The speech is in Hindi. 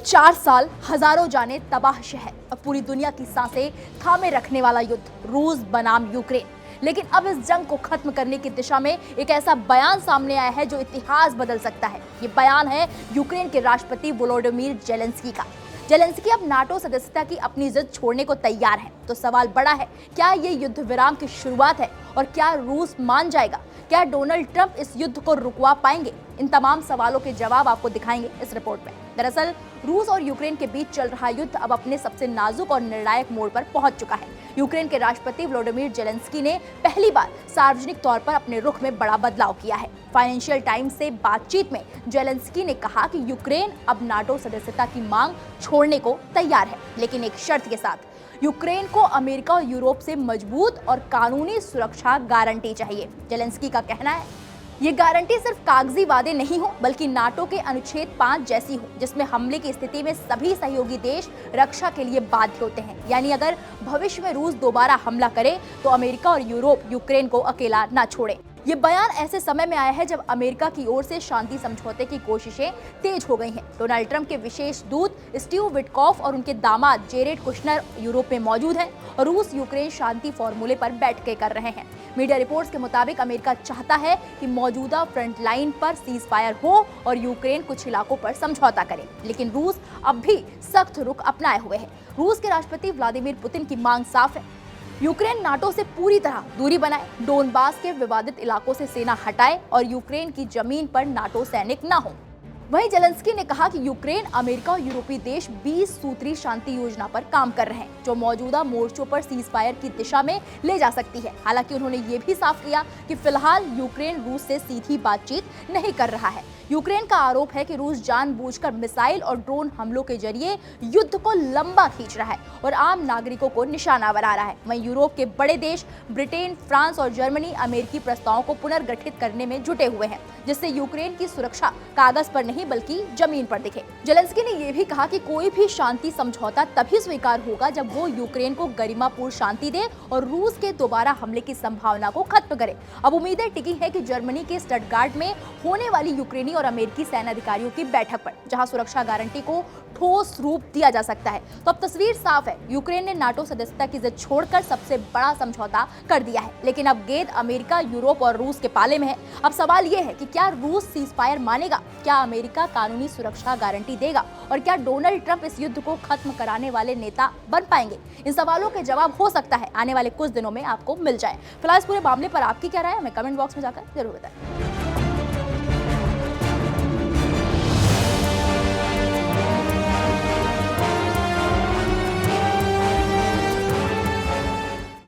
4 साल, हजारों जाने, तबाह शहर और पूरी दुनिया की सांसें थामे रखने वाला युद्ध रूस बनाम यूक्रेन। लेकिन अब इस जंग को खत्म करने की दिशा में एक ऐसा बयान सामने आया है जो इतिहास बदल सकता है। ये बयान है यूक्रेन के राष्ट्रपति वोलोडिमीर जेलेंस्की का। जेलेंस्की अब नाटो सदस्यता की अपनी जिद छोड़ने को तैयार है। तो सवाल बड़ा है, क्या ये युद्ध विराम की शुरुआत है और क्या रूस मान जाएगा? क्या डोनाल्ड ट्रंप इस युद्ध को रुकवा पाएंगे? इन तमाम सवालों के जवाब आपको दिखाएंगे इस रिपोर्ट में। दरअसल रूस और यूक्रेन के बीच चल रहा युद्ध अब अपने सबसे नाजुक और निर्णायक मोड़ पर पहुंच चुका है। यूक्रेन के राष्ट्रपति वोलोडिमीर जेलेंस्की ने पहली बार सार्वजनिक तौर पर अपने रुख में बड़ा बदलाव किया है। फाइनेंशियल टाइम्स से बातचीत में जेलेंस्की ने कहा कि यूक्रेन अब नाटो सदस्यता की मांग छोड़ने को तैयार है, लेकिन एक शर्त के साथ। यूक्रेन को अमेरिका और यूरोप से मजबूत और कानूनी सुरक्षा गारंटी चाहिए। जेलेंस्की का कहना है, ये गारंटी सिर्फ कागजी वादे नहीं हो, बल्कि नाटो के अनुच्छेद 5 जैसी हो, जिसमें हमले की स्थिति में सभी सहयोगी देश रक्षा के लिए बाध्य होते हैं। यानी अगर भविष्य में रूस दोबारा हमला करे तो अमेरिका और यूरोप यूक्रेन को अकेला न छोड़े। ये बयान ऐसे समय में आया है जब अमेरिका की ओर से शांति समझौते की कोशिशें तेज हो गई हैं। डोनाल्ड ट्रंप के विशेष दूत स्टीव विटकॉफ और उनके दामाद जेरेड कुशनर यूरोप में मौजूद हैं और रूस यूक्रेन शांति फॉर्मूले पर बैठकें कर रहे हैं। मीडिया रिपोर्ट्स के मुताबिक अमेरिका चाहता है कि मौजूदा फ्रंट लाइन पर सीज फायर हो और यूक्रेन कुछ इलाकों पर समझौता करे, लेकिन रूस अब भी सख्त रुख अपनाए हुए है। रूस के राष्ट्रपति व्लादिमीर पुतिन की मांग साफ है, यूक्रेन नाटो से पूरी तरह दूरी बनाए, डोनबास के विवादित इलाकों से सेना हटाए और यूक्रेन की जमीन पर नाटो सैनिक न हो। वहीं जेलेंस्की ने कहा कि यूक्रेन, अमेरिका और यूरोपीय देश 20 सूत्री शांति योजना पर काम कर रहे हैं, जो मौजूदा मोर्चों पर सीज फायर की दिशा में ले जा सकती है। हालांकि उन्होंने ये भी साफ किया कि फिलहाल यूक्रेन रूस से सीधी बातचीत नहीं कर रहा है। यूक्रेन का आरोप है कि रूस जानबूझकर मिसाइल और ड्रोन हमलों के जरिए युद्ध को लंबा खींच रहा है और आम नागरिकों को निशाना बना रहा है। वहीं यूरोप के बड़े देश ब्रिटेन, फ्रांस और जर्मनी अमेरिकी प्रस्तावों को पुनर्गठित करने में जुटे हुए हैं, जिससे यूक्रेन की सुरक्षा कागज पर नहीं बल्कि जमीन पर दिखे। जेलेंस्की ने यह भी कहा कि कोई भी शांति समझौता तभी स्वीकार होगा जब वो यूक्रेन को गरिमापूर्ण शांति दे और रूस के दोबारा हमले की संभावना को खत्म करे। अब उम्मीदें टिकी है कि जर्मनी के स्टटगार्ट में होने वाली यूक्रेनी और अमेरिकी सेना अधिकारियों की बैठक पर, जहां सुरक्षा गारंटी को ठोस रूप दिया जा सकता है। तो अब तस्वीर साफ है, यूक्रेन ने नाटो सदस्यता की जिद छोड़कर सबसे बड़ा समझौता कर दिया है, लेकिन अब गेंद अमेरिका, यूरोप और रूस के पाले में है। अब सवाल यह है कि क्या रूस सीज फायर मानेगा, क्या अमेरिका कानूनी सुरक्षा गारंटी देगा और क्या डोनाल्ड ट्रंप इस युद्ध को खत्म कराने वाले नेता बन पाएंगे? इन सवालों के जवाब हो सकता है आने वाले कुछ दिनों में आपको मिल जाए। फिलहाल इस पूरे मामले पर आपकी क्या राय है, हमें कमेंट बॉक्स में जाकर जरूर बताएं।